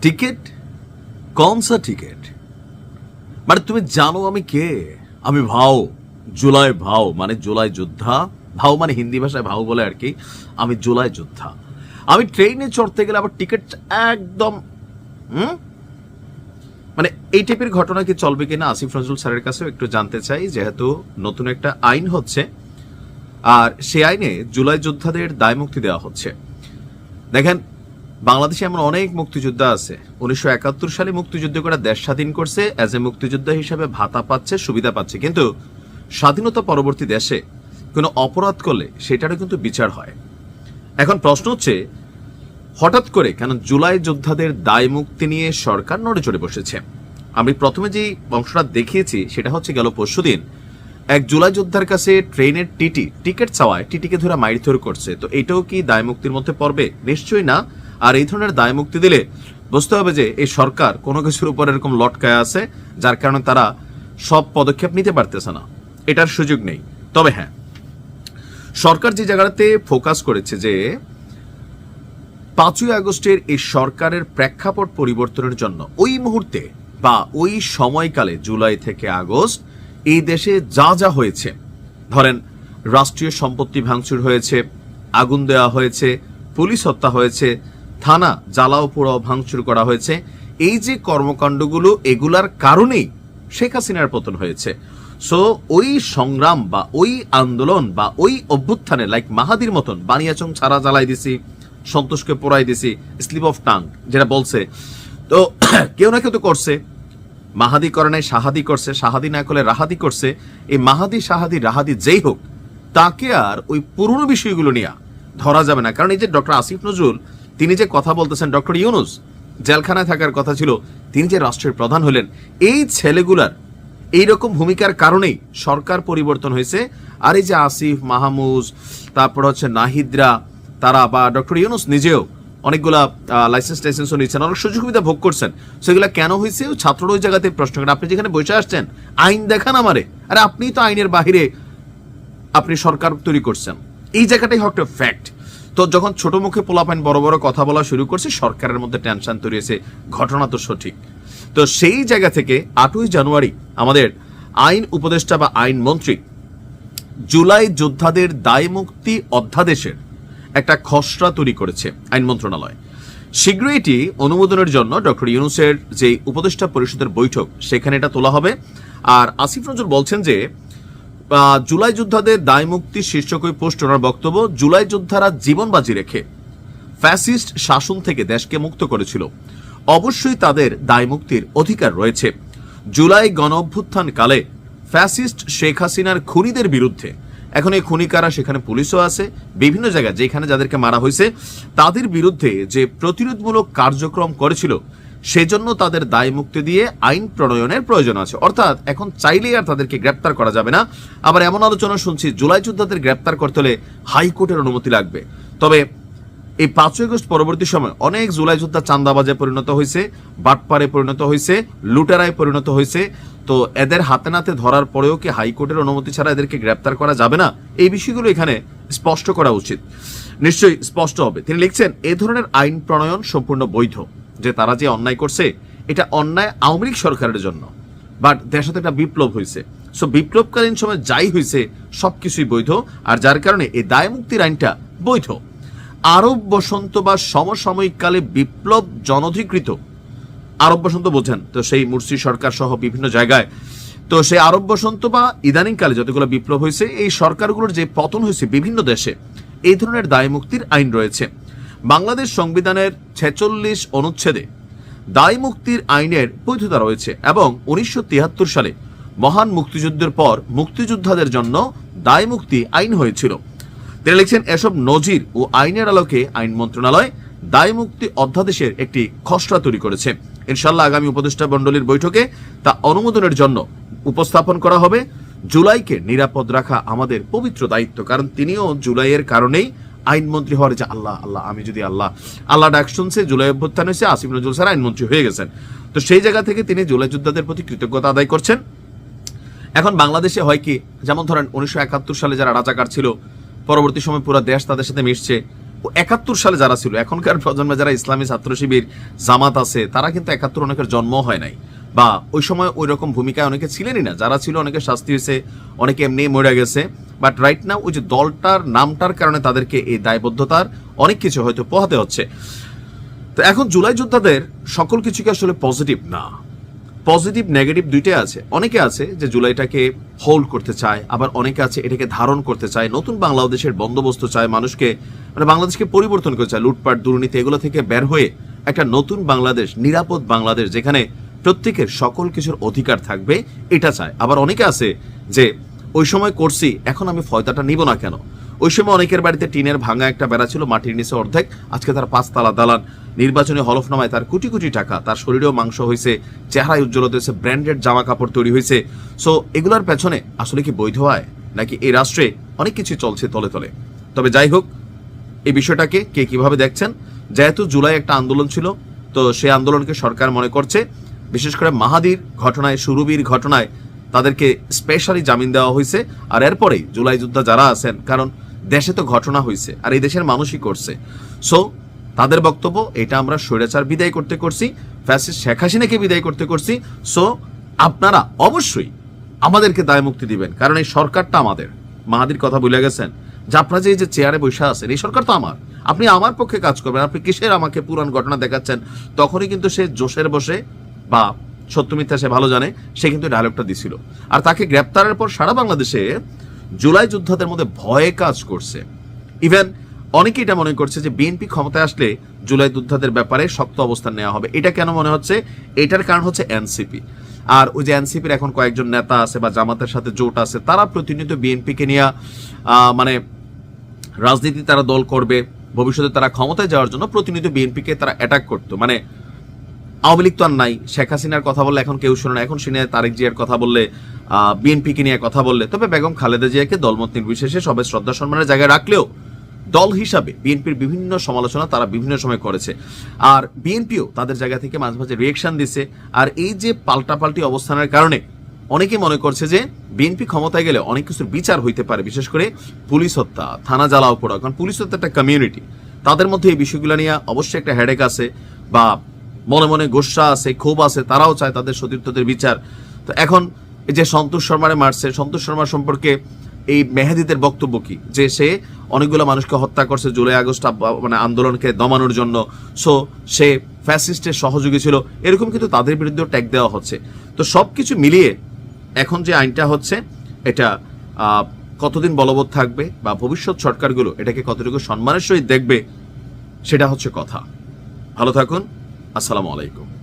Ticket? कौन सा ticket? মানে তুমি জানো আমি কে? আমি ভাও, জুলাই ভাও মানে জুলাই যোদ্ধা। ভাও মানে হিন্দি ভাষায় ভাও বলে আর কি। আমি জুলাই যোদ্ধা। আমি ট্রেনে চড়তে গেলে আবার টিকিট একদম মানে এই টাইপের ঘটনা কি চলবে কিনা আসিফ নজরুল স্যারের কাছেও একটু জানতে চাই, যেহেতু নতুন একটা আইন হচ্ছে আর সেই আইনে জুলাই যোদ্ধাদের দায় মুক্তি দেওয়া হচ্ছে। দেখেন, বাংলাদেশে এমন অনেক মুক্তিযোদ্ধা আছে 1971 সালে মুক্তিযুদ্ধ করে দেশ স্বাধীন করছে, অ্যাজ এ মুক্তিযোদ্ধা হিসেবে ভাতা পাচ্ছে, সুবিধা পাচ্ছে, কিন্তু স্বাধীনতা পরবর্তী দেশে কোনো অপরাধ করলে সেটারও কিন্তু বিচার হয়। এখন প্রশ্ন হচ্ছে, হঠাৎ করে কেন জুলাই যোদ্ধাদের দায় মুক্তি নিয়ে সরকার নড়ে চড়ে বসেছে? আমি প্রথমে যে অংশটা দেখিয়েছি সেটা হচ্ছে গেল পরশুদিন এক জুলাই যোদ্ধার কাছে ট্রেনের টিকিট চাওয়ায় টিটিকে ধরে মাইরধর করছে। তো এটাও কি দায় মুক্তির মধ্যে পড়বে? নিশ্চয়ই না। আর এই ধরনের দায় মুক্তি দিলে বুঝতে হবে যে এই সরকার কোনো কিছুর উপর এরকম লটকায় আছে, যার কারণে তারা সব পদক্ষেপ নিতে পারতেছে না, এটার সুযোগ নেই। তবে হ্যাঁ, সরকার যে জায়গাতে ফোকাস করেছে যে 5ই আগস্টের এই সরকারের প্রেক্ষাপট পরিবর্তনের জন্য ওই মুহূর্তে বা ওই সময়কালে জুলাই থেকে আগস্ট এই দেশে যা যা হয়েছে, ধরেন রাষ্ট্রীয় সম্পত্তি ভাঙচুর হয়েছে, আগুন দেওয়া হয়েছে, পুলিশ হত্যা হয়েছে, থানা জ্বালাও পোড়াও ভাঙচুর করা হয়েছে, এই যে কর্মকাণ্ডগুলো এগুলার কারণেই শেখ হাসিনার পতন হয়েছে। সো ওই সংগ্রাম বা ওই আন্দোলন বা ওই অভ্যুত্থানে লাইক মাহাদির মতন বানিয়াচং ছাড়া জ্বালাই দিছি, সন্তোষকে পোড়াই দিছি, স্লিপ অফ টাং যেটা বলছে, তো কেউ না কেউ তো করছে। মাহাদি করে নাই, শাহাদি করছে, শাহাদি না করলে রাহাদি করছে। এই মাহাদি শাহাদি রাহাদি যেই হোক, তাকে আর ওই পুরনো বিষয়গুলো নিয়ে ধরা যাবে না। কারণ এই যে ডক্টর আসিফ নজরুল তিনি যে কথা বলতেছেন, ডক্টর ইউনুস জেলখানায় থাকার কথা ছিল, তিনি যে রাষ্ট্রের প্রধান হলেন, এই ছেলেগুলার এইরকম ভূমিকার কারণেই সরকার পরিবর্তন হয়েছে। আর এই যে আসিফ, মাহমুজ, তারপর হচ্ছে নাহিদরা, তারা বা ডক্টর ইউনুস নিজেও অনেকগুলা লাইসেন্সও নিচ্ছেন, অনেক সুযোগ সুবিধা ভোগ করছেন। সেগুলা কেন হয়েছে? ছাত্ররা ওই জায়গাতে প্রশ্ন করেন, আপনি যেখানে বসে আসছেন আইন দেখান আমারে, আরে আপনি তো আইনের বাহিরে আপনি সরকার তৈরি করছেন, এই জায়গাটাই একটা ফ্যাক্ট। তো যখন ছোট মুখে পোলাপাইন বড় বড় কথা বলা শুরু করছে, সরকারের মধ্যে টেনশন তৈরি হয়েছে, ঘটনা তো সঠিক। তো সেই জায়গা থেকে 8ই জানুয়ারি আমাদের আইন উপদেষ্টা বা আইন মন্ত্রী জুলাই যোদ্ধাদের দায় মুক্তি অধ্যাদেশের একটা খসড়া তৈরি করেছে আইন মন্ত্রণালয়। শীঘ্রই এটি অনুমোদনের জন্য ডক্টর ইউনুসের যে উপদেষ্টা পরিষদের বৈঠক সেখানে এটা তোলা হবে। আর আসিফ নজরুল বলছেন যে জুলাই যোদ্ধাদের দায় মুক্তি শীর্ষক ওই পোস্ট ওনার বক্তব্য, জুলাই যোদ্ধারা জীবন বাজি রেখে ফ্যাসিস্ট শাসন থেকে দেশকে মুক্ত করেছিল, অবশ্যই তাদের দায় মুক্তির অধিকার রয়েছে। জুলাই গণ অভ্যুত্থান কালে ফ্যাসিস্ট শেখ হাসিনার খুনিদের বিরুদ্ধে, এখন এই খুনি কারা সেখানে পুলিশও আছে, বিভিন্ন জায়গায় যেখানে যাদেরকে মারা হয়েছে তাদের বিরুদ্ধে যে প্রতিরোধমূলক কার্যক্রম করেছিল, সেজন্য তাদের দায় মুক্তি দিয়ে আইন প্রণয়নের প্রয়োজন আছে। অর্থাৎ এখন চাইলেই আর তাদেরকে গ্রেপ্তার করা যাবে না। আবার এমন আলোচনা শুনছি জুলাই যোদ্ধাদের গ্রেপ্তার করতে হলে হাইকোর্টের অনুমতি লাগবে। তবে এই 5ই আগস্ট পরবর্তী সময় অনেক জুলাই যোদ্ধা চাঁদাবাজে পরিণত হয়েছে, বাটপারে পরিণত হয়েছে, লুটেরায় পরিণত হয়েছে। তো এদের হাতে নাতে ধরার পরেও কি হাইকোর্টের অনুমতি ছাড়া এদেরকে গ্রেপ্তার করা যাবে না? এই বিষয়গুলো এখানে স্পষ্ট করা উচিত, নিশ্চয়ই স্পষ্ট হবে। তিনি লিখছেন, এ ধরনের আইন প্রণয়ন সম্পূর্ণ বৈধ। যে তারা যে অন্যায় করছে এটা অন্যায় আওয়ামী লীগ সরকারের জন্য, বাট দেশে তো একটা বিপ্লব হয়েছে। সো বিপ্লবকালীন সময় যাই হয়েছে সবকিছুই বৈধ, আর যার কারণে এই দায় মুক্তির আইনটা বৈধ। আরব বসন্ত বা সমসাময়িক কালে বিপ্লব জনধিকৃত, আরব বসন্ত বোঝেন তো, সেই মুরসি সরকার সহ বিভিন্ন জায়গায়, তো সেই আরব বসন্ত বা ইদানিং কালে যতগুলো বিপ্লব হয়েছে, এই সরকারগুলোর যে পতন হয়েছে বিভিন্ন দেশে, এই ধরনের দায় মুক্তির আইন রয়েছে। বাংলাদেশ সংবিধানের 46 অনুচ্ছেদে দায় মুক্তির আইনের বৈধতা রয়েছে এবং 1973 সালে মহান মুক্তিযুদ্ধের পর মুক্তিযোদ্ধাদের জন্য দায় মুক্তি আইন হয়েছিল। তিনি লিখছেন, এসব নজির ও আইনের আলোকে আইন মন্ত্রণালয় দায় মুক্তি অধ্যাদেশের একটি খসড়া তৈরি করেছে। ইনশাআল্লাহ আগামী উপদেষ্টা মণ্ডলীর বৈঠকে তা অনুমোদনের জন্য উপস্থাপন করা হবে। জুলাইকে নিরাপদ রাখা আমাদের পবিত্র দায়িত্ব, কারণ তিনিও জুলাইয়ের কারণেই আইনমন্ত্রী হওয়ার, যে আল্লাহ আল্লাহ আমি যদি আল্লাহ ডাক শুনছে, জুলাই অভ্যুত্থান হয়েছে, আসিফ নজরুল স্যার আইনমন্ত্রী হয়ে গেছেন। তো সেই জায়গা থেকে তিনি জুলাই যোদ্ধাদের প্রতি কৃতজ্ঞতা আদায় করছেন। এখন বাংলাদেশে হয় কি, যেমন ধরেন 1971 সালে যারা রাজাকার ছিল, পরবর্তী সময় পুরো দেশ তাদের সাথে মিশছে, 71 সালে যারা ছিল, এখনকার প্রজন্মে যারা ইসলামী ছাত্র শিবির জামাত আছে, তারা কিন্তু 71 অনেকের জন্ম হয় নাই, বা ওই সময় ওই রকম ভূমিকায় অনেকে ছিলেনই না। যারা ছিল অনেকে শাস্তি হয়েছে, অনেকে এমনি মরে গেছে। বাট রাইট নাও ওই যে দলটার নামটার কারণে তাদেরকে এই দায়বদ্ধতার অনেক কিছু হয়তো পোহাতে হচ্ছে। তো এখন জুলাই যোদ্ধাদের সকল কিছু কি আসলে পজিটিভ না? পজিটিভ নেগেটিভ দুইটাই আছে। অনেকে আছে যে জুলাইটাকে হোল্ড করতে চায়, আবার অনেকে আছে এটাকে ধারণ করতে চায়, নতুন বাংলাদেশের বন্দোবস্ত চায়, মানুষকে মানে বাংলাদেশকে পরিবর্তন করতে চায়, লুটপাট দুর্নীতি এগুলো থেকে বের হয়ে একটা নতুন বাংলাদেশ, নিরাপদ বাংলাদেশ যেখানে প্রত্যেকের সকল কিছুর অধিকার থাকবে, এটা চায়। আবার অনেকে আছে যে ওই সময় করছি, এখন আমি ফয়দাটা নিব না কেন? ওই সময় অনেকের বাড়িতে টিনের ভাঙা একটা বেড়া ছিল, মাটির নিচে অর্ধেক, আজকে তার 5 তালা দালান, নির্বাচনী হলফনামায় তার কোটি কোটি টাকা, তার শরীরেও মাংস হয়েছে, চেহারায় উজ্জ্বলতা হয়েছে, ব্র্যান্ডেড জামা কাপড় তৈরি হয়েছে। সো এগুলোর পেছনে আসলে কি বৈধ হয় নাকি এই রাষ্ট্রে অনেক কিছু চলছে তলে তলে? তবে যাই হোক, এই বিষয়টাকে কে কিভাবে দেখছেন? যেহেতু জুলাই একটা আন্দোলন ছিল, তো সেই আন্দোলনকে সরকার মনে করছে, বিশেষ করে মাহাদির ঘটনায়, সুরবির ঘটনায় তাদেরকে স্পেশালি জামিন দেওয়া হয়েছে। আর এরপরেই জুলাই যোদ্ধা যারা আছেন, কারণ দেশে তো ঘটনা হয়েছে আর এই দেশের মানুষই করছে, সো তাদের বক্তব্য এটা আমরা স্বৈরাচার বিদায় করতে করছি, ফ্যাসিস্ট শেখ হাসিনাকে বিদায় করতে করছি। সো আপনারা অবশ্যই আমাদেরকে দায় মুক্তি দিবেন, কারণ এই সরকারটা আমাদের। মাহাদির কথা ভুলে গেছেন যে আপনারা যে চেয়ারে বসে আছেন, এই সরকার তো আমার, আপনি আমার পক্ষে কাজ করবেন, আপনি কিসের আমাকে পুরান ঘটনা দেখাচ্ছেন? তখনই কিন্তু সে জোশের বসে বা সত্য মিথ্যা সে ভালো জানে, সে কিন্তু ডায়লগটা দিছিল। আর তাকে গ্রেপ্তারের পর সারা বাংলাদেশে জুলাই যোদ্ধাদের মধ্যে ভয়ে কাজ করছে। ইভেন অনেকে এটা মনে করছে যে বিএনপি ক্ষমতায় আসলে জুলাই যোদ্ধাদের ব্যাপারে শক্ত অবস্থান নেওয়া হবে। এটা কেন মনে হচ্ছে? এটার কারণ হচ্ছে এনসিপি। আর ওই যে এনসিপির এখন কয়েকজন নেতা আছে বা জামাতের সাথে জোট আছে, তারা প্রতিনিয়ত বিএনপিকে নিয়ে মানে রাজনীতি তারা দল করবে, ভবিষ্যতে তারা ক্ষমতায় যাওয়ার জন্য প্রতিনিয়ত বিএনপিকে তারা অ্যাটাক করতো। মানে আওয়ামী লীগ তো আর নাই, শেখ হাসিনার কথা বললে এখন কেউ শোনে না, এখন শুনে তারেক জিয়ার কথা বললে, বিএনপিকে নিয়ে কথা বললে। তবে বেগম খালেদা জিয়াকে দলমত নির্বিশেষে সবাই শ্রদ্ধা সম্মানের জায়গায় রাখলেও দল হিসাবে বিএনপির বিভিন্ন সমালোচনা তারা বিভিন্ন সময় করেছে, আর বিএনপিও তাদের জায়গা থেকে মাঝে মাঝে রিয়েকশন দিচ্ছে। আর এই যে পাল্টাপাল্টি অবস্থানের কারণে অনেকে মনে করছে যে বিএনপি ক্ষমতায় গেলে অনেক কিছুর বিচার হইতে পারে, বিশেষ করে পুলিশ হত্যা, থানা জ্বালাও পোড়া। কারণ পুলিশ হত্যা একটা কমিউনিটি, তাদের মধ্যে এই বিষয়গুলো নিয়ে অবশ্যই একটা হেডেক আছে বা মনে মনে গোসা আছে, ক্ষোভ আছে, তারাও চায় তাদের সতীর্থদের বিচার। তো এখন এই যে সন্তোষ শর্মারে মারছে, সন্তোষ শর্মা সম্পর্কে এই মেহেদীদের বক্তব্য কি? যে সে অনেকগুলো মানুষকে হত্যা করছে জুলাই আগস্ট মানে আন্দোলনকে দমানোর জন্য, সো সে ফ্যাসিস্টের সহযোগী ছিল, এরকম কিন্তু তাদের বিরুদ্ধে ট্যাগ দেওয়া হচ্ছে। তো সবকিছু মিলিয়ে এখন যে আইনটা হচ্ছে, এটা কতদিন বলবৎ থাকবে বা ভবিষ্যৎ সরকারগুলো এটাকে কতটুকু সম্মানের সহিত দেখবে, সেটা হচ্ছে কথা। ভালো থাকুন, আসসালামু আলাইকুম।